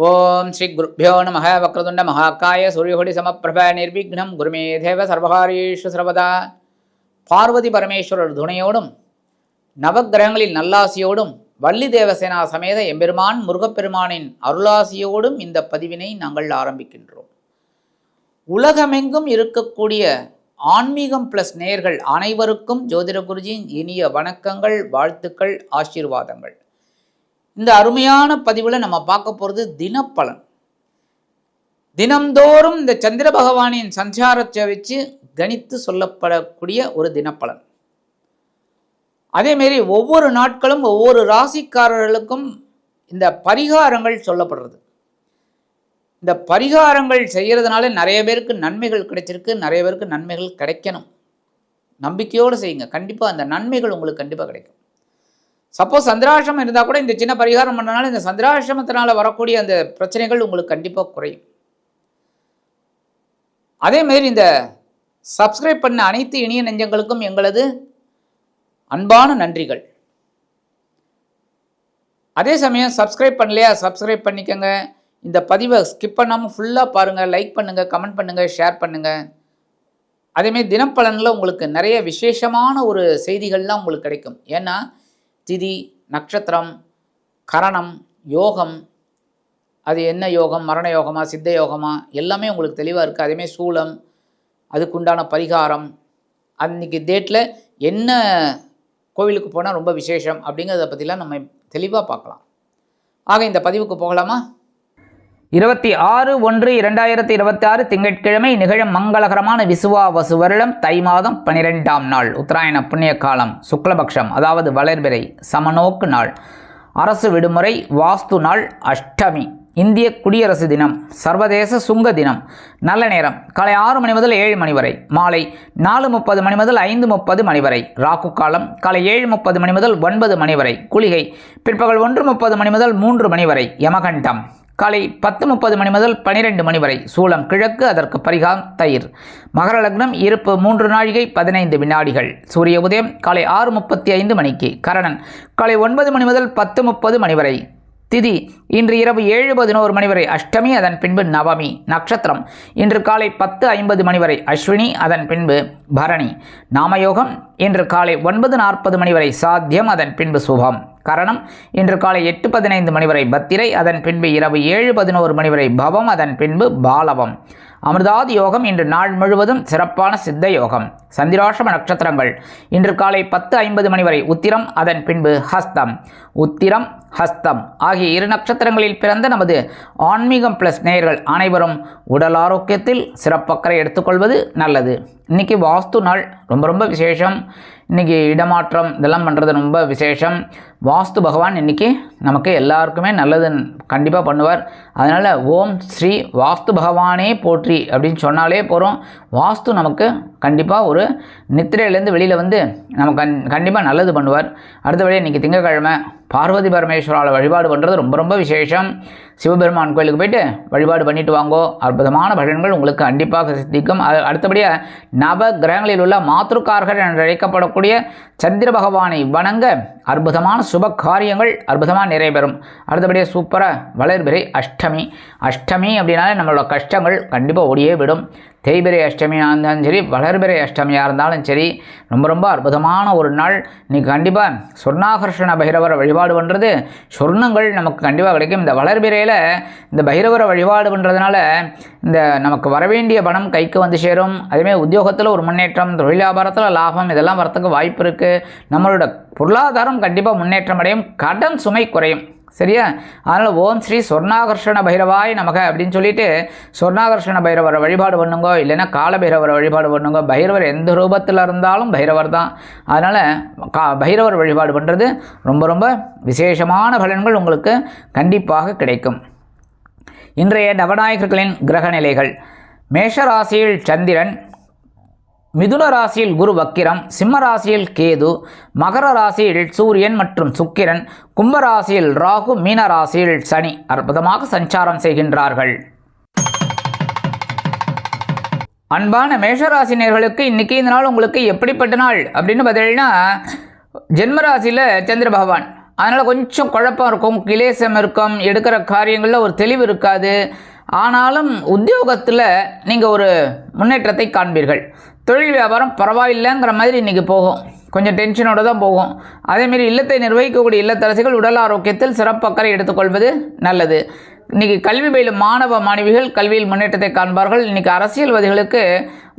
ஓம் ஸ்ரீ குருப்யோ நம வக்ரதுண்ட மகாகாய சூரியகோடி சமப்பிரப நிர்விக்னம் குருமே தேவ சர்வகாரீஷு சர்வதா. பார்வதி பரமேஸ்வரர் துணையோடும் நவக்கிரகங்களின் நல்லாசியோடும் வள்ளி தேவசேனா சமேத எம்பெருமான் முருகப்பெருமானின் அருளாசியோடும் இந்த பதிவினை நாங்கள் ஆரம்பிக்கின்றோம். உலகமெங்கும் இருக்கக்கூடிய ஆன்மீகம் பிளஸ் நேயர்கள் அனைவருக்கும் ஜோதிட குருஜியின் இனிய வணக்கங்கள், வாழ்த்துக்கள், ஆசீர்வாதங்கள். இந்த அருமையான பதிவில் நம்ம பார்க்க போகிறது தினப்பலன். தினம்தோறும் இந்த சந்திர பகவானின் சஞ்சாரத்தை வச்சு கணித்து சொல்லப்படக்கூடிய ஒரு தினப்பலன். அதேமாரி ஒவ்வொரு நாட்களும் ஒவ்வொரு ராசிக்காரர்களுக்கும் இந்த பரிகாரங்கள் சொல்லப்படுறது. இந்த பரிகாரங்கள் செய்கிறதுனால நிறைய பேருக்கு நன்மைகள் கிடைச்சிருக்கு, நிறைய பேருக்கு நன்மைகள் கிடைக்கணும். நம்பிக்கையோடு செய்யுங்க, கண்டிப்பாக அந்த நன்மைகள் உங்களுக்கு கண்டிப்பாக கிடைக்கும். சப்போஸ் சந்திராசிரமம் இருந்தால் கூட இந்த சின்ன பரிகாரம் பண்ணனால இந்த சந்திராசிரமத்தினால் வரக்கூடிய அந்த பிரச்சனைகள் உங்களுக்கு கண்டிப்பாக குறையும். அதேமாரி இந்த சப்ஸ்கிரைப் பண்ண அனைத்து இனிய நெஞ்சங்களுக்கும் எங்களது அன்பான நன்றிகள். அதே சமயம் சப்ஸ்கிரைப் பண்ணலையா, சப்ஸ்கிரைப் பண்ணிக்கோங்க. இந்த பதிவை ஸ்கிப் பண்ணாமல் ஃபுல்லாக பாருங்கள், லைக் பண்ணுங்கள், கமெண்ட் பண்ணுங்கள், ஷேர் பண்ணுங்கள். அதேமாரி தினப்பலனில் உங்களுக்கு நிறைய விசேஷமான ஒரு செய்திகள்லாம் உங்களுக்கு கிடைக்கும். ஏன்னா திதி, நட்சத்திரம், கரணம், யோகம், அது என்ன யோகம், மரண யோகமா, சித்த யோகமா, எல்லாமே உங்களுக்கு தெளிவாக இருக்குது. அதேமாதிரி சூலம், அதுக்குண்டான பரிகாரம், அன்றைக்கி டேட்டில் என்ன கோவிலுக்கு போனால் ரொம்ப விசேஷம் அப்படிங்கிறத பற்றிலாம் நம்ம தெளிவாக பார்க்கலாம். ஆக இந்த பதிவுக்கு போகலாமா? 26/1/2026 திங்கட்கிழமை நிகழும் மங்களகரமான விசுவாவசு வருடம் தை மாதம் 12ஆம் நாள், உத்தராயண புண்ணிய காலம், சுக்லபக்ஷம், அதாவது வளர்பிறை, சமநோக்கு நாள், அரசு விடுமுறை, வாஸ்து நாள், அஷ்டமி, இந்திய குடியரசு தினம், சர்வதேச சுங்க தினம். நல்ல நேரம் காலை 6 மணி முதல் 7 மணி வரை, மாலை 4:30 மணி முதல் 5:30 மணி வரை. ராகு காலம் காலை 7:30 மணி முதல் 9 மணி வரை. குளிகை பிற்பகல் 1:30 மணி முதல் 3 மணி வரை. யமகண்டம் காலை 10:30 மணி முதல் 12 மணி வரை. சூலம் கிழக்கு, அதற்கு பரிகாரம் தயிர். மகர லக்னம், இருப்பு 3 நாழிகை 15 வினாடிகள். சூரிய உதயம் காலை 6:35 மணிக்கு. கரணன் காலை 9 மணி முதல் 10:30 மணி வரை. திதி இன்று இரவு 7:11 மணி வரை அஷ்டமி, அதன் பின்பு நவமி. நட்சத்திரம் இன்று காலை 10:50 மணி வரை அஸ்வினி, அதன் பின்பு பரணி. நாமயோகம் இன்று காலை 9:40 மணி வரை சாத்தியம், அதன் பின்பு சுபம். கரணம் இன்று காலை 8:15 மணி வரை பத்திரை, அதன் பின்பு இரவு 7:11 மணி வரை பவம், அதன் பின்பு பாலவம். அமிர்தாதி யோகம் இன்று நாள் முழுவதும் சிறப்பான சித்த யோகம். சந்திராஷ்டம நட்சத்திரங்கள் இன்று காலை 10:50 மணி வரை உத்திரம், அதன் பின்பு ஹஸ்தம். உத்திரம், ஹஸ்தம் ஆகிய 2 நட்சத்திரங்களில் பிறந்த நமது ஆன்மீகம் பிளஸ் நேயர்கள் அனைவரும் உடல் ஆரோக்கியத்தில் சிறப்பக்கறை எடுத்துக்கொள்வது நல்லது. இன்றைக்கி வாஸ்து நாள், ரொம்ப ரொம்ப விசேஷம். இன்றைக்கி இடமாற்றம் இதெல்லாம் பண்ணுறது ரொம்ப விசேஷம். வாஸ்து பகவான் இன்றைக்கி நமக்கு எல்லாருக்குமே நல்லது கண்டிப்பாக பண்ணுவார். அதனால் ஓம் ஸ்ரீ வாஸ்து பகவானே போற்றி அப்படின்னு சொன்னாலே போகிறோம். வாஸ்து நமக்கு கண்டிப்பாக ஒரு நித்திரையிலேருந்து வெளியில் வந்து நமக்கு கண்டிப்பாக நல்லது பண்ணுவார். அடுத்தபடி இன்றைக்கி திங்கட்கிழமை பார்வதி பரமேஸ்வரால் வழிபாடு பண்ணுறது ரொம்ப ரொம்ப விசேஷம். சிவபெருமான் கோயிலுக்கு போய்ட்டு வழிபாடு பண்ணிட்டு வாங்கோ, அற்புதமான பலன்கள் உங்களுக்கு கண்டிப்பாக சித்திக்கும். அடுத்தபடியாக நவ கிரகங்களில் உள்ள மாத்ருக்கார்கள் என்று அழைக்கப்படக்கூடிய சந்திர பகவானை வணங்க அற்புதமான சுப காரியங்கள் அற்புதமாக நிறைவேறும். அடுத்தபடியாக சூப்பராக வளர்பிறை அஷ்டமி. அஷ்டமி அப்படின்னாலே நம்மளோட கஷ்டங்கள் கண்டிப்பாக ஓடியே விடும். தேய்பிரை அஷ்டமியாக இருந்தாலும் சரி, வளர்பிறை அஷ்டமியாக இருந்தாலும் சரி, ரொம்ப ரொம்ப அற்புதமான ஒரு நாள். இன்றைக்கி கண்டிப்பாக சொர்ணாகர்ஷண பைரவரை வழிபாடு பண்ணுறது சொர்ணங்கள் நமக்கு கண்டிப்பாக கிடைக்கும். இந்த வளர்பிறையில் இந்த பைரவரை வழிபாடு பண்ணுறதுனால இந்த நமக்கு வரவேண்டிய பணம் கைக்கு வந்து சேரும். அதேமாதிரி உத்தியோகத்தில் ஒரு முன்னேற்றம், தொழில் வியாபாரத்தில் லாபம், இதெல்லாம் வரத்துக்கு வாய்ப்பு இருக்குது. நம்மளோட பொருளாதாரம் கண்டிப்பாக முன்னேற்றம் அடையும், கடன் சுமை குறையும். சரியா? அதனால் ஓம் ஸ்ரீ சொர்ணாகர்ஷண பைரவாய் நமக அப்படின்னு சொல்லிட்டு சொர்ணாகர்ஷண பைரவரை வழிபாடு பண்ணுங்கோ, இல்லைன்னா கால பைரவரை வழிபாடு பண்ணுங்க. பைரவர் எந்த ரூபத்தில் இருந்தாலும் பைரவர் தான். அதனால் பைரவர் வழிபாடு பண்ணுறது ரொம்ப ரொம்ப விசேஷமான பலன்கள் உங்களுக்கு கண்டிப்பாக கிடைக்கும். இன்றைய நவநாயகர்களின் கிரக நிலைகள்: மேஷராசியில் சந்திரன், மிதுன ராசியில் குரு வக்கிரம், சிம்ம ராசியில் கேது, மகர ராசியில் சூரியன் மற்றும் சுக்கிரன், கும்பராசியில் ராகு, மீன ராசியில் சனி அற்புதமாக சஞ்சாரம் செய்கின்றார்கள். அன்பான மேஷராசினியர்களுக்கு இன்றைக்கி இந்த நாள் உங்களுக்கு எப்படிப்பட்ட நாள் அப்படின்னு பார்த்தீங்கன்னா, ஜென்மராசியில் சந்திர பகவான், அதனால் கொஞ்சம் குழப்பம் இருக்கும், கிளேசம் இருக்கும், எடுக்கிற காரியங்களில் ஒரு தெளிவு இருக்காது. ஆனாலும் உத்தியோகத்தில் நீங்கள் ஒரு முன்னேற்றத்தை காண்பீர்கள். தொழில் வியாபாரம் பரவாயில்லைங்கிற மாதிரி இன்றைக்கி போகும், கொஞ்சம் டென்ஷனோடு தான் போகும். அதேமாரி இல்லத்தை நிர்வகிக்கக்கூடிய இல்லத்தரசிகள் உடல் ஆரோக்கியத்தில் சிறப்பு அக்கறை எடுத்துக்கொள்வது நல்லது. இன்றைக்கி கல்வி பயிலும் மாணவ மாணவிகள் கல்வியில் முன்னேற்றத்தை காண்பார்கள். இன்றைக்கி அரசியல்வாதிகளுக்கு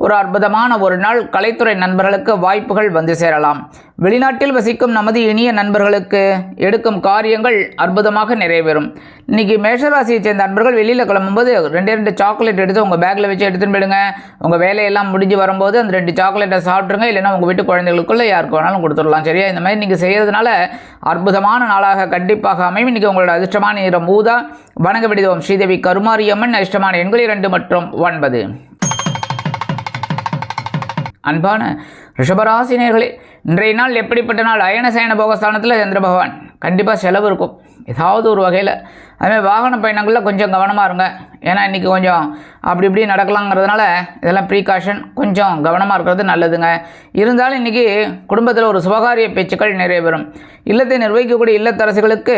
ஒரு அற்புதமான ஒரு நாள். கலைத்துறை நண்பர்களுக்கு வாய்ப்புகள் வந்து சேரலாம். வெளிநாட்டில் வசிக்கும் நமது இனிய நண்பர்களுக்கு எடுக்கும் காரியங்கள் அற்புதமாக நிறைவேறும். இன்றைக்கி மேஷராசியை சேர்ந்த நண்பர்கள் வெளியில் கிளம்பும்போது 2 சாக்லேட் எடுத்து உங்கள் பேக்கில் வச்சு எடுத்துன்னு போயிடுங்க. உங்கள் வேலையெல்லாம் முடிஞ்சு வரும்போது அந்த 2 சாக்லேட்டை சாப்பிட்ருங்க. இல்லைன்னா உங்கள் வீட்டு குழந்தைகளுக்குள்ளே யாருக்கு வேணாலும் கொடுத்துடலாம். சரியா? இந்த மாதிரி நீங்கள் செய்கிறதுனால அற்புதமான நாளாக கண்டிப்பாக அமையும். இன்றைக்கி உங்களோட அதிர்ஷ்டமான நிறம் ஊதா. வணங்க விடுவோம் ஸ்ரீதேவி கருமாரியம்மன். அதிர்ஷ்டமான எண்கள் 2 மற்றும் 9. அன்பான ரிஷபராசி நேயர்களே, இன்றைய நாள் எப்படிப்பட்ட நாள்? அயனசயன போகஸ்தானத்தில் சந்திர பகவான். கண்டிப்பாக செலவு இருக்கும் ஏதாவது ஒரு வகையில். அதுமாதிரி வாகன பயணங்களில் கொஞ்சம் கவனமாக இருங்க. ஏன்னா இன்றைக்கி கொஞ்சம் அப்படி இப்படி நடக்கலாங்கிறதுனால இதெல்லாம் ப்ரீகாஷன், கொஞ்சம் கவனமாக இருக்கிறது நல்லதுங்க. இருந்தாலும் இன்றைக்கி குடும்பத்தில் ஒரு சுபகாரிய பேச்சுக்கள் நிறைவேறும். இல்லத்தை நிர்வகிக்கக்கூடிய இல்லத்தரசிகளுக்கு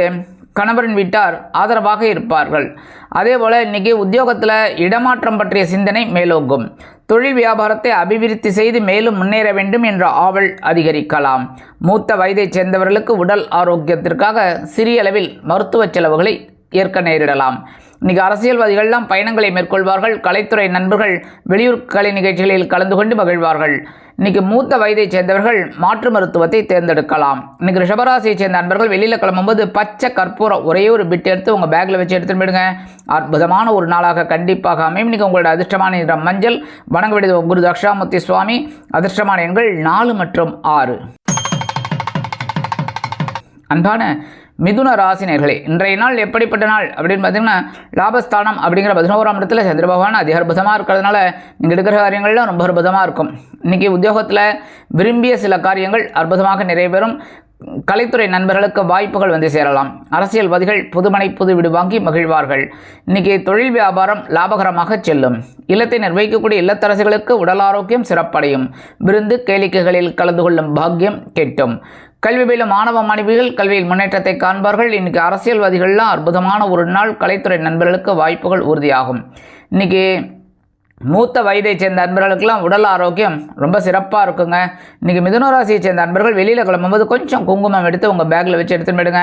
கணவரின் வீட்டார் ஆதரவாக இருப்பார்கள். அதே போல் இன்றைக்கி உத்தியோகத்தில் இடமாற்றம் பற்றிய சிந்தனை மேலோங்கும். தொழில் வியாபாரத்தை அபிவிருத்தி செய்து மேலும் முன்னேற வேண்டும் என்ற ஆவல் அதிகரிக்கலாம். மூத்த வயதைச் சேர்ந்தவர்களுக்கு உடல் ஆரோக்கியத்திற்காக சிறிய அளவில் மருத்துவ செலவுகளை ஏற்க நேரிடலாம். இன்றைக்கி அரசியல்வாதிகள்லாம் பயணங்களை மேற்கொள்வார்கள். கலைத்துறை நண்பர்கள் வெளியூர் கலை நிகழ்ச்சிகளில் கலந்து கொண்டு மகிழ்வார்கள். இன்றைக்கி மூத்த வயதைச் சேர்ந்தவர்கள் மாற்று மருத்துவத்தை தேர்ந்தெடுக்கலாம். இன்றைக்கி ரிஷபராசியை சேர்ந்த நண்பர்கள் வெளியில் கிளம்பும்போது பச்சை கற்பூரம் ஒரே ஒரு பிட் எடுத்து உங்கள் பேக்கில் வச்சு எடுத்துகிட்டு போயிடுங்க. அற்புதமான ஒரு நாளாக கண்டிப்பாக அமையும். இன்றைக்கி உங்களோட அதிர்ஷ்டமான நிறம் மஞ்சள். வணங்க விடுவோம் குரு தக்ஷாமூர்த்தி சுவாமி. அதிர்ஷ்டமான எண்கள் 4 மற்றும் 6. அன்பான மிதுன ராசினியர்களே, இன்றைய நாள் எப்படிப்பட்ட நாள் அப்படின்னு பார்த்தீங்கன்னா, லாபஸ்தானம் அப்படிங்கிற 11ஆம் இடத்துல சந்திர பகவான் அதிக அற்புதமாக இருக்கிறதுனால நீங்கள் எடுக்கிற காரியங்கள்லாம் ரொம்ப அற்புதமாக இருக்கும். இன்றைக்கி உத்தியோகத்தில் விரும்பிய சில காரியங்கள் அற்புதமாக நிறைவேறும். கலைத்துறை நண்பர்களுக்கு வாய்ப்புகள் வந்து சேரலாம். அரசியல்வாதிகள் புதுமனை புது வீடு வாங்கி மகிழ்வார்கள். இன்றைக்கி தொழில் வியாபாரம் லாபகரமாக செல்லும். இல்லத்தை நிர்வகிக்கக்கூடிய இல்லத்தரசிகளுக்கு உடல் ஆரோக்கியம் சிறப்படையும். விருந்து கேளிக்கைகளில் கலந்து கொள்ளும் பாக்கியம் கேட்டும். கல்வி பயிலும் மாணவ மாணவிகள் கல்வியில் முன்னேற்றத்தை காண்பார்கள். இன்றைக்கி அரசியல்வாதிகள்லாம் அற்புதமான ஒரு நாள். கலைத்துறை நண்பர்களுக்கு வாய்ப்புகள் உறுதியாகும். இன்றைக்கி மூத்த வயதை சேர்ந்த நண்பர்களுக்கெல்லாம் உடல் ஆரோக்கியம் ரொம்ப சிறப்பாக இருக்குங்க. இன்றைக்கி மிதுனராசியை சேர்ந்த நண்பர்கள் வெளியில் கிளம்பும்போது கொஞ்சம் குங்குமம் எடுத்து உங்கள் பேக்கில் வச்சு எடுத்துன்னு போயிடுங்க.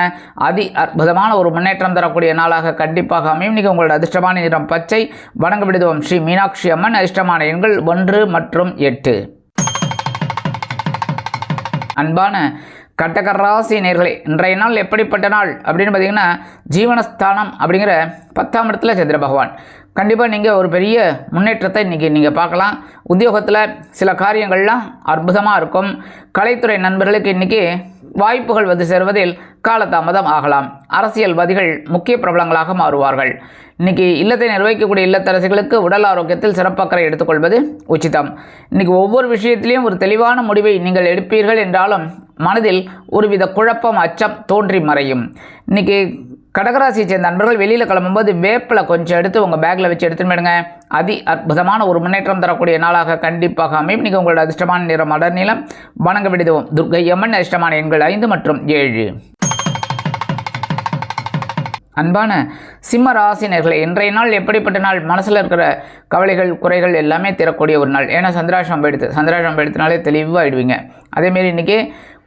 அற்புதமான ஒரு முன்னேற்றம் தரக்கூடிய நாளாக கண்டிப்பாக அமையும். இன்றைக்கி உங்களோட அதிர்ஷ்டமான நிறம் பச்சை. வணங்க விடுவோம் ஸ்ரீ மீனாட்சி அம்மன். அதிர்ஷ்டமான எண்கள் 1 மற்றும் 8. அன்பான கடகராசி நேயர்களே, இன்றைய நாள் எப்படிப்பட்ட நாள் அப்படின்னு பார்த்தீங்கன்னா, ஜீவனஸ்தானம் அப்படிங்கிற 10ஆம் இடத்துல சந்திர பகவான். கண்டிப்பாக நீங்கள் ஒரு பெரிய முன்னேற்றத்தை இன்றைக்கி நீங்கள் பார்க்கலாம். உத்தியோகத்தில் சில காரியங்கள்லாம் அற்புதமாக இருக்கும். கலைத்துறை நண்பர்களுக்கு இன்றைக்கி வாய்ப்புகள் வந்து சேருவதில் காலதாமதம் ஆகலாம். அரசியல்வாதிகள் முக்கிய பிரபலங்களாக மாறுவார்கள். இன்றைக்கி இல்லத்தை நிர்வகிக்கக்கூடிய இல்லத்தரசிகளுக்கு உடல் ஆரோக்கியத்தில் சிறப்பக்கறை எடுத்துக்கொள்வது உச்சிதம். இன்றைக்கி ஒவ்வொரு விஷயத்திலையும் ஒரு தெளிவான முடிவை நீங்கள் எடுப்பீர்கள் என்றாலும் மனதில் ஒருவித குழப்பம், அச்சம் தோன்றி மறையும். இன்றைக்கி கடகராசியை சேர்ந்த நண்பர்கள் வெளியில் கிளம்பும்போது வேப்பிலை கொஞ்சம் எடுத்து உங்கள் பேக்கில் வச்சு எடுத்துன்னு போயிடுங்க. அற்புதமான ஒரு முன்னேற்றம் தரக்கூடிய நாளாக கண்டிப்பாக அமையும். இன்றைக்கி உங்களோட அதிர்ஷ்டமான நிறம் அடர் நீலம். வணங்க விடுவோம் துர்க்கை அம்மன். அதிர்ஷ்டமான எண்கள் 5 மற்றும் 7. அன்பான சிம்ம ராசினியர்களே, இன்றைய நாள் எப்படிப்பட்ட நாள்? மனசில் இருக்கிற கவலைகள் குறைகள் எல்லாமே தரக்கூடிய ஒரு நாள். ஏன்னா சந்திராஷ்டிரம் போயிடுத்துனாலே தெளிவாகிடுவீங்க. அதேமாரி இன்றைக்கி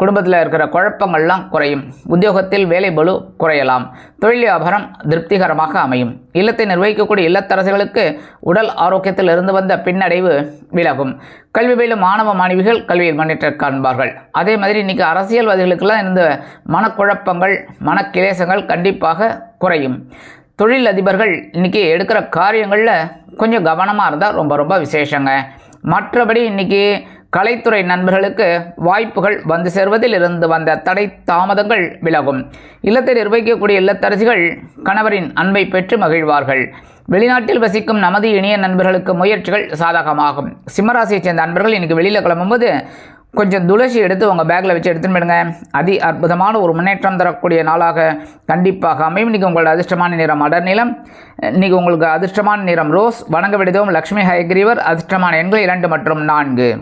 குடும்பத்தில் இருக்கிற குழப்பங்கள்லாம் குறையும். உத்தியோகத்தில் வேலை பளு குறையலாம். தொழில் வியாபாரம் திருப்திகரமாக அமையும். இல்லத்தை நிர்வகிக்கக்கூடிய இல்லத்தரசிகளுக்கு உடல் ஆரோக்கியத்தில் இருந்து வந்த பின்னடைவு விலகும். கல்வி பயிலும் மாணவ மாணவிகள் கல்வியில் முன்னேற்றம் காண்பார்கள். அதே மாதிரி இன்றைக்கி அரசியல்வாதிகளுக்கெல்லாம் இருந்த மனக்குழப்பங்கள், மனக்கிலேசங்கள் கண்டிப்பாக குறையும். தொழில் அதிபர்கள் இன்றைக்கி எடுக்கிற காரியங்களில் கொஞ்சம் கவனமாக இருந்தால் ரொம்ப ரொம்ப விசேஷங்க. மற்றபடி இன்றைக்கி கலைத்துறை நண்பர்களுக்கு வாய்ப்புகள் வந்து சேர்வதில் இருந்து வந்த தடை தாமதங்கள் விலகும். இல்லத்தை நிர்வகிக்கக்கூடிய இல்லத்தரசிகள் கணவரின் அன்பை பெற்று மகிழ்வார்கள். வெளிநாட்டில் வசிக்கும் நமது இனிய நண்பர்களுக்கு முயற்சிகள் சாதகமாகும். சிம்மராசியை சேர்ந்த நண்பர்கள் இன்றைக்கி வெளியில் கிளம்பும்போது கொஞ்சம் துளசி எடுத்து உங்கள் பேக்கில் வச்சு எடுத்துன்னு போயிடுங்க. அற்புதமான ஒரு முன்னேற்றம் தரக்கூடிய நாளாக கண்டிப்பாக அமையும். இன்றைக்கி உங்களோட அதிர்ஷ்டமான நிறம் அடர் நீலம். இன்றைக்கி உங்களுக்கு அதிர்ஷ்டமான நிறம் ரோஸ். வணங்க விடுவோம் லக்ஷ்மி ஹயக்ரீவர். அதிர்ஷ்டமான எண்கள் 2 மற்றும் 4.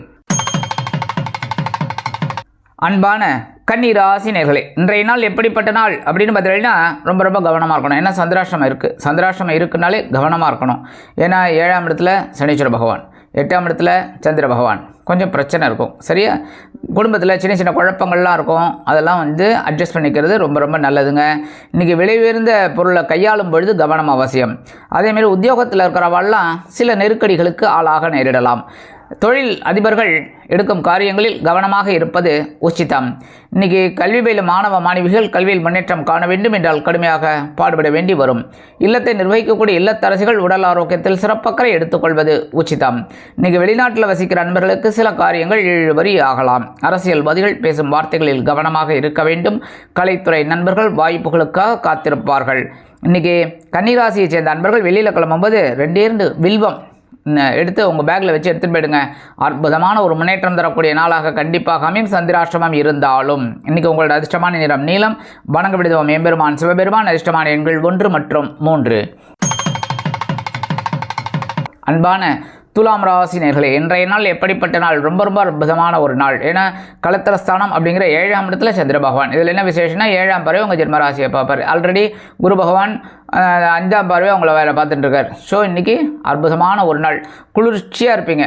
அன்பான கன்னிராசி நேர்களே, இன்றைய நாள் எப்படிப்பட்ட நாள் அப்படின்னு பார்த்தீங்கன்னா ரொம்ப கவனமாக இருக்கணும். ஏன்னா சந்திராஷ்டமம் இருக்குது. சந்திராஷ்டமம் இருக்குனாலே கவனமாக இருக்கணும். ஏன்னா 7ஆம் இடத்துல சனீஸ்வர பகவான், 8ஆம் இடத்துல சந்திர பகவான், கொஞ்சம் பிரச்சனை இருக்கும். சரியா? குடும்பத்தில் சின்ன குழப்பங்கள்லாம் இருக்கும். அதெல்லாம் அட்ஜஸ்ட் பண்ணிக்கிறது ரொம்ப நல்லதுங்க. இன்றைக்கி விலை உயர்ந்த பொருளை கையாளும் பொழுது கவனம் அவசியம். அதேமாரி உத்தியோகத்தில் இருக்கிறவாள்லாம் சில நெருக்கடிகளுக்கு ஆளாக நேரிடலாம். தொழில் அதிபர்கள் எடுக்கும் காரியங்களில் கவனமாக இருப்பது உச்சிதம். இன்றைக்கி கல்வி பயிலும் மாணவ மாணவிகள் கல்வியில் முன்னேற்றம் காண வேண்டும் என்றால் கடுமையாக பாடுபட வேண்டி வரும். இல்லத்தை நிர்வகிக்கக்கூடிய இல்லத்தரசிகள் உடல் ஆரோக்கியத்தில் சிறப்பக்கறை எடுத்துக்கொள்வது உச்சிதம். இன்றைக்கி வெளிநாட்டில் வசிக்கிற நண்பர்களுக்கு சில காரியங்கள் இழுபறி ஆகலாம். அரசியல்வாதிகள் பேசும் வார்த்தைகளில் கவனமாக இருக்க வேண்டும். கலைத்துறை நண்பர்கள் வாய்ப்புகளுக்காக காத்திருப்பார்கள். இன்றைக்கி கன்னிராசியை சேர்ந்த நண்பர்கள் வெளியில் கிளம்பும்போது 2 வில்வம் எடுத்து உங்கள் பேக்கில் வச்சு எடுத்துகிட்டு போயிடுங்க. அற்புதமான ஒரு முன்னேற்றம் தரக்கூடிய நாளாக கண்டிப்பாக அமையும். சந்திராஷ்டமம் இருந்தாலும் இன்றைக்கி உங்களோட அதிர்ஷ்டமான நிறம் நீலம். வணங்க விடுவோம் எம்பெருமான் சிவபெருமான். அதிர்ஷ்டமான எண்கள் 1 மற்றும் 3. அன்பான துலாம் ராசி நேர்களே, இன்றைய நாள் எப்படிப்பட்ட நாள்? ரொம்ப அற்புதமான ஒரு நாள். ஏன்னா கலத்திரஸ்தானம் அப்படிங்கிற 7ஆம் இடத்துல சந்திர பகவான். இதில் என்ன விசேஷம்னா 7ஆம் பார்வை உங்கள் ஜென்ம ராசியை பார்ப்பார். ஆல்ரெடி குரு பகவான் 5ஆம் பார்வை அவங்கள வேலை பார்த்துட்டு இருக்கார். ஸோ இன்றைக்கி அற்புதமான ஒரு நாள். குளிர்ச்சியாக இருப்பீங்க,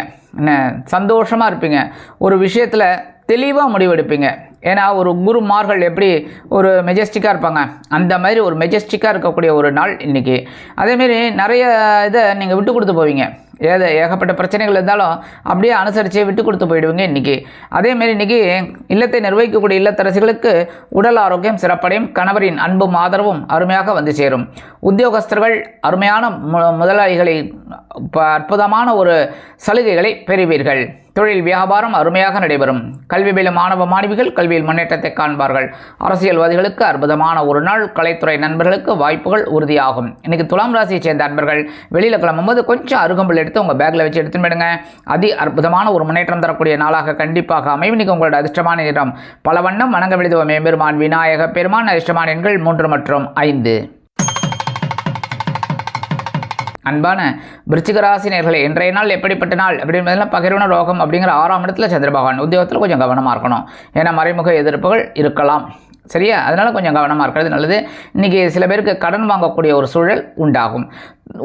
சந்தோஷமாக இருப்பீங்க, ஒரு விஷயத்தில் தெளிவாக முடிவெடுப்பீங்க. ஏன்னா ஒரு குருமார்கள் எப்படி ஒரு மெஜஸ்டிக்காக இருப்பாங்க, அந்த மாதிரி ஒரு மெஜஸ்டிக்காக இருக்கக்கூடிய ஒரு நாள் இன்றைக்கி. அதேமாரி நிறைய இதை நீங்கள் விட்டு கொடுத்து போவீங்க. ஏகப்பட்ட பிரச்சனைகள் இருந்தாலும் அப்படியே அனுசரித்து விட்டு கொடுத்து போயிடுவீங்க இன்றைக்கி. அதேமாரி இன்றைக்கி இல்லத்தை நிர்வகிக்கக்கூடிய இல்லத்தரசிகளுக்கு உடல் ஆரோக்கியம் சிறப்படையும். கணவரின் அன்பும் ஆதரவும் அருமையாக வந்து சேரும். உத்தியோகஸ்தர்கள் அருமையான முதலாளிகளை அற்புதமான ஒரு சலுகைகளை பெறுவீர்கள். தொழில் வியாபாரம் அருமையாக நடைபெறும். கல்வி பயிலும் மாணவ மாணவிகள் கல்வியில் முன்னேற்றத்தை காண்பார்கள். அரசியல்வாதிகளுக்கு அற்புதமான ஒரு நாள். கலைத்துறை நண்பர்களுக்கு வாய்ப்புகள் உறுதியாகும். இன்றைக்கி துலாம் ராசியை சேர்ந்த நண்பர்கள் வெளியில் கிளம்பும்போது கொஞ்சம் அருகம்புல் எடுத்து உங்கள் பேக்கில் வச்சு எடுத்துன்னு போயிடுங்க. அற்புதமான ஒரு முன்னேற்றம் தரக்கூடிய நாளாக கண்டிப்பாக அமையும். இன்றைக்கி உங்களோட அதிர்ஷ்டமான நிறம் பல வண்ணம். வணங்க விடுவோம் எம்பெருமான் விநாயக பெருமான். அதிர்ஷ்டமான எண்கள் 3 மற்றும் 5. அன்பான விருச்சிக ராசி நேர்களே, இன்றைய நாள் எப்படிப்பட்ட நாள் அப்படின்றதுலாம் பகிர்வன ரோகம் அப்படிங்கிற 6ஆம் இடத்துல சந்திர பகவான். உத்தியோகத்தில் கொஞ்சம் கவனமாக இருக்கணும். ஏன்னா மறைமுக எதிர்ப்புகள் இருக்கலாம். சரியா? அதனால் கொஞ்சம் கவனமாக இருக்கிறது நல்லது. இன்றைக்கி சில பேருக்கு கடன் வாங்கக்கூடிய ஒரு சூழல் உண்டாகும்.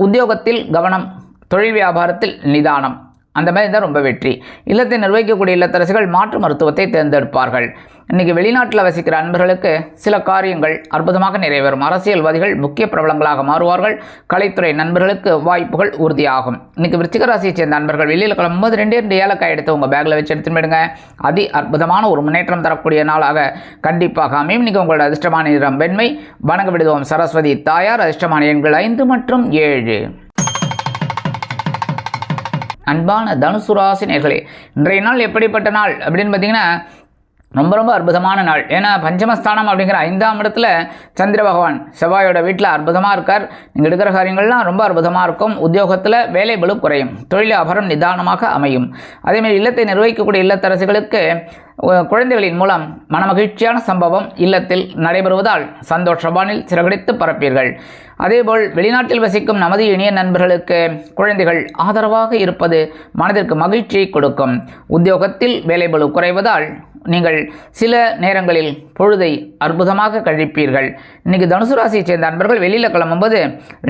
உத்தியோகத்தில் கவனம், தொழில் வியாபாரத்தில் நிதானம், அந்த மாதிரி தான் ரொம்ப வெற்றி. இல்லத்தை நிர்வகிக்கக்கூடிய இல்லத்தரசிகள் மாற்று மருத்துவத்தை தேர்ந்தெடுப்பார்கள். இன்றைக்கி வெளிநாட்டில் வசிக்கிற அன்பர்களுக்கு சில காரியங்கள் அற்புதமாக நிறைவேறும். அரசியல்வாதிகள் முக்கிய பிரபலங்களாக மாறுவார்கள். கலைத்துறை நண்பர்களுக்கு வாய்ப்புகள் உறுதியாகும். இன்றைக்கி விருச்சிக ராசியை சேர்ந்த நண்பர்கள் வெளியில் கிளம்பும்போது 2 ஏலக்காய் எடுத்து உங்கள் பேக்கில் வச்சு எடுத்துன்னு போயிடுங்க. அற்புதமான ஒரு முன்னேற்றம் தரக்கூடிய நாளாக கண்டிப்பாக அமையும். இன்றைக்கி உங்களோட அதிர்ஷ்டமான நிறம் வெண்மை. வணங்க விடுவோம் சரஸ்வதி தாயார். அதிர்ஷ்டமான எண்கள் 5 மற்றும் 7. அன்பான தனுசு ராசி நேர்களே, இன்றைய நாள் எப்படிப்பட்ட நாள் அப்படின்னு பார்த்தீங்கன்னா ரொம்ப அற்புதமான நாள். ஏன்னா பஞ்சமஸ்தானம் அப்படிங்கிற 5ஆம் இடத்துல சந்திர பகவான் செவ்வாயோட வீட்டில் அற்புதமாக இருக்கார். நீங்கள் எடுக்கிற காரியங்கள்லாம் ரொம்ப அற்புதமாக இருக்கும். உத்தியோகத்தில் வேலை பளு குறையும். தொழில் வியாபாரம் நிதானமாக அமையும். அதேமாதிரி இல்லத்தை நிர்வகிக்கக்கூடிய இல்லத்தரசிகளுக்கு குழந்தைகளின் மூலம் மனமகிழ்ச்சியான சம்பவம் இல்லத்தில் நடைபெறுவதால் சந்தோஷவானில் சிறகடித்து பரப்பீர்கள். அதேபோல் வெளிநாட்டில் வசிக்கும் நமது இனிய நண்பர்களுக்கு குழந்தைகள் ஆதரவாக இருப்பது மனதிற்கு மகிழ்ச்சியை கொடுக்கும். உத்தியோகத்தில் வேலைபளு குறைவதால் நீங்கள் சில நேரங்களில் பொழுதை அற்புதமாக கழிப்பீர்கள். இன்றைக்கி தனுசு ராசியை சேர்ந்த நண்பர்கள் வெளியில் கிளம்பும்போது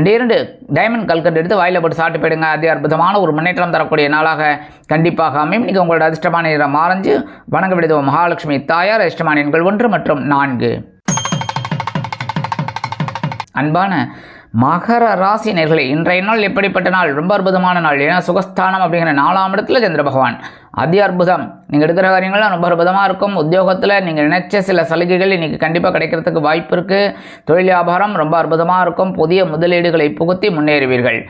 2 டைமண்ட் கல்கண்டு எடுத்து வாயில் போட்டு சாப்பிட்டு போயிடுங்க. அற்புதமான ஒரு முன்னேற்றம் தரக்கூடிய நாளாக கண்டிப்பாக அமையும். இன்றைக்கி உங்களோட அதிர்ஷ்டமான நிறம் ஆரஞ்சு. வணங்க விடுவோம் மகாலட்சுமி தாயார். அதிர்ஷ்டமான எண்கள் 1 மற்றும் 4. அன்பான மகர ராசி நேர்களே, இன்றைய நாள் எப்படிப்பட்ட நாள்? ரொம்ப அற்புதமான நாள். ஏன்னா சுகஸ்தானம் அப்படிங்கிற 4ஆம் இடத்துல சந்திர பகவான். அற்புதம். நீங்கள் எடுக்கிற காரியங்கள்லாம் ரொம்ப அற்புதமாக இருக்கும். உத்தியோகத்தில் நீங்கள் நினைச்ச சில சலுகைகள் இன்றைக்கி கண்டிப்பாக கிடைக்கிறதுக்கு வாய்ப்பு இருக்குது. தொழில் வியாபாரம் ரொம்ப அற்புதமாக இருக்கும். புதிய முதலீடுகளை புகுத்தி முன்னேறுவீர்கள்.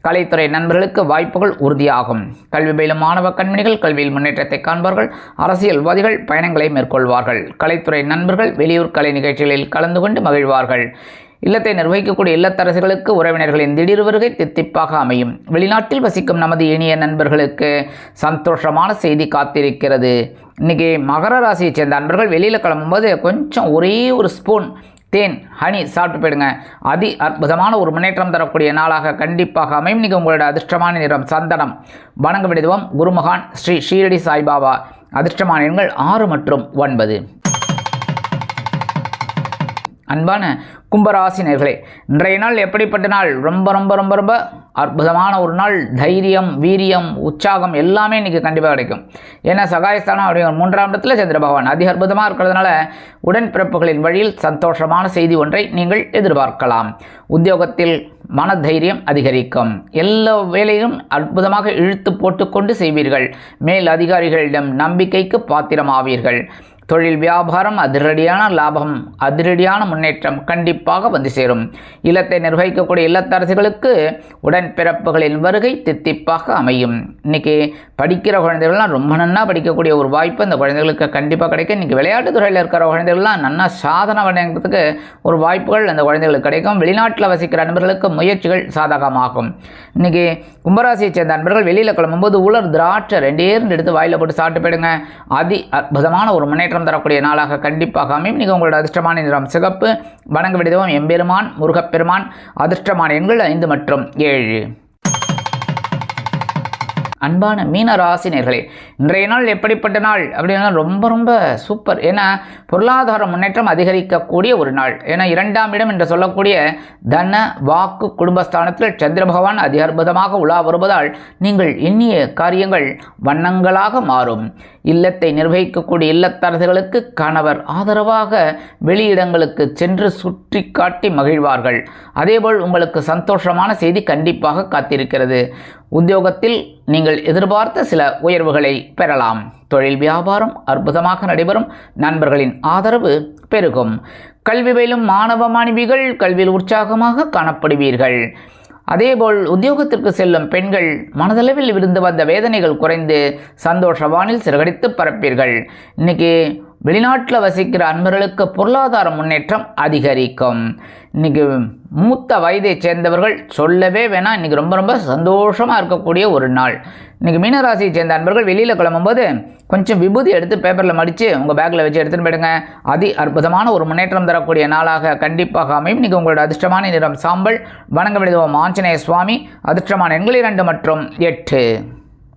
கலைத்துறை நண்பர்களுக்கு வாய்ப்புகள் உறுதியாகும். கல்வி பயிலும் மாணவ கண்மணிகள் கல்வியில் முன்னேற்றத்தை காண்பார்கள். அரசியல்வாதிகள் பயணங்களை மேற்கொள்வார்கள். கலைத்துறை நண்பர்கள் வெளியூர் கலை நிகழ்ச்சிகளில் கலந்து கொண்டு மகிழ்வார்கள். இல்லத்தை நிர்வகிக்கக்கூடிய இல்லத்தரசிகளுக்கு உறவினர்களின் திடீர் வருகை தித்திப்பாக அமையும். வெளிநாட்டில் வசிக்கும் நமது இனிய நண்பர்களுக்கு சந்தோஷமான செய்தி காத்திருக்கிறது. இன்றைக்கி மகர ராசியை சேர்ந்த நண்பர்கள் வெளியில் கிளம்பும்போது கொஞ்சம் ஒரே ஒரு ஸ்பூன் தேன் ஹனி சாப்பிட்டு போயிடுங்க. அதி அற்புதமான ஒரு முன்னேற்றம் தரக்கூடிய நாளாக கண்டிப்பாக அமையும். இன்றைக்கி உங்களோட அதிர்ஷ்டமான நிறம் சந்தனம். வணங்க விடுவோம் குருமகான் ஸ்ரீ ஷீரடி சாய்பாபா. அதிர்ஷ்டமான எண்கள் 6 மற்றும் 9. அன்பான கும்பராசி நேயர்களே, இன்றைய நாள் எப்படிப்பட்ட நாள்? ரொம்ப ரொம்ப ரொம்ப ரொம்ப அற்புதமான ஒரு நாள். தைரியம், வீரியம், உற்சாகம் எல்லாமே இன்றைக்கி கண்டிப்பாக கிடைக்கும். ஏன்னா சகாயஸ்தானம் அப்படிங்கிற 3ஆம் இடத்துல சந்திர பகவான் அதி அற்புதமாக இருக்கிறதுனால உடன்பிறப்புகளின் வழியில் சந்தோஷமான செய்தி ஒன்றை நீங்கள் எதிர்பார்க்கலாம். உத்தியோகத்தில் மன தைரியம் அதிகரிக்கும். எல்லா வேலையும் அற்புதமாக இழுத்து போட்டுக்கொண்டு செய்வீர்கள். மேல் அதிகாரிகளிடம் நம்பிக்கைக்கு பாத்திரமாவீர்கள். தொழில் வியாபாரம் அதிரடியான லாபம், அதிரடியான முன்னேற்றம் கண்டிப்பாக வந்து சேரும். இல்லத்தை நிர்வகிக்கக்கூடிய இல்லத்தரசிகளுக்கு உடன்பிறப்புகளின் வருகை தித்திப்பாக அமையும். இன்றைக்கி படிக்கிற குழந்தைகள்லாம் ரொம்ப நன்னா படிக்கக்கூடிய ஒரு வாய்ப்பு அந்த குழந்தைகளுக்கு கண்டிப்பாக கிடைக்கும். இன்றைக்கி விளையாட்டு துறையில் இருக்கிற குழந்தைகள்லாம் நன்னா சாதனை பண்ணுறதுக்கு ஒரு வாய்ப்புகள் அந்த குழந்தைகளுக்கு கிடைக்கும். வெளிநாட்டில் வசிக்கிற நண்பர்களுக்கு முயற்சிகள் சாதகமாகும். இன்றைக்கி கும்பராசியை சேர்ந்த நண்பர்கள் வெளியில் கிளம்பும்போது உலர் திராட்சை 2 எடுத்து வாயில் போட்டு சாப்பிட்டு போயிடுங்க. அதி அற்புதமான ஒரு முன்னேற்றம் தரக்கூடிய நாளாக கண்டிப்பாக அமையும். நீங்கள் உங்களோட அதிர்ஷ்டமான நிறம் சிகப்பு. வணங்க விடுவோம் எம்பெருமான் முருகப்பெருமான். அதிர்ஷ்டமான எண்கள் 5 மற்றும் 7. அன்பான மீன ராசினியர்களே, இன்றைய நாள் எப்படிப்பட்ட நாள் அப்படின்னா ரொம்ப ரொம்ப சூப்பர். ஏன்னா பொருளாதார முன்னேற்றம் அதிகரிக்கக்கூடிய ஒரு நாள். ஏன்னா 2ஆம் இடம் என்று சொல்லக்கூடிய தன வாக்கு குடும்பஸ்தானத்தில் சந்திர பகவான் அதி அற்புதமாக உலா வருவதால் நீங்கள் எண்ணிய காரியங்கள் வண்ணங்களாக மாறும். இல்லத்தை நிர்வகிக்கக்கூடிய இல்லத்தரசிகளுக்கு கணவர் ஆதரவாக வெளியிடங்களுக்கு சென்று சுற்றி காட்டி மகிழ்வார்கள். அதேபோல் உங்களுக்கு சந்தோஷமான செய்தி கண்டிப்பாக காத்திருக்கிறது. உத்தியோகத்தில் நீங்கள் எதிர்பார்த்த சில உயர்வுகளை பெறலாம். தொழில் வியாபாரம் அற்புதமாக நடைபெறும். நண்பர்களின் ஆதரவு பெருகும். கல்வி பயிலும் மாணவ மாணவிகள் கல்வியில் உற்சாகமாக காணப்படுவீர்கள். அதேபோல் உத்தியோகத்திற்கு செல்லும் பெண்கள் மனதளவில் இருந்து வந்த வேதனைகள் குறைந்து சந்தோஷவானில் சிறகடித்து பரப்பீர்கள். இன்றைக்கி வெளிநாட்டில் வசிக்கிற அன்பர்களுக்கு பொருளாதார முன்னேற்றம் அதிகரிக்கும். இன்றைக்கி மூத்த வயதை சேர்ந்தவர்கள் சொல்லவே வேணாம், இன்றைக்கி ரொம்ப ரொம்ப சந்தோஷமாக இருக்கக்கூடிய ஒரு நாள். இன்றைக்கி மீனராசியை சேர்ந்த அன்பர்கள் வெளியில் கிளம்பும்போது கொஞ்சம் விபூதி எடுத்து பேப்பரில் மடித்து உங்கள் பேக்கில் வச்சு எடுத்துகிட்டு போயிடுங்க. அதி அற்புதமான ஒரு முன்னேற்றம் தரக்கூடிய நாளாக கண்டிப்பாக அமையும். இன்றைக்கி உங்களோட அதிர்ஷ்டமான நிறம் சாம்பல். வணங்க விடுவோம் ஆஞ்சநேய சுவாமி. அதிர்ஷ்டமான எண்கள் 2 மற்றும் 8.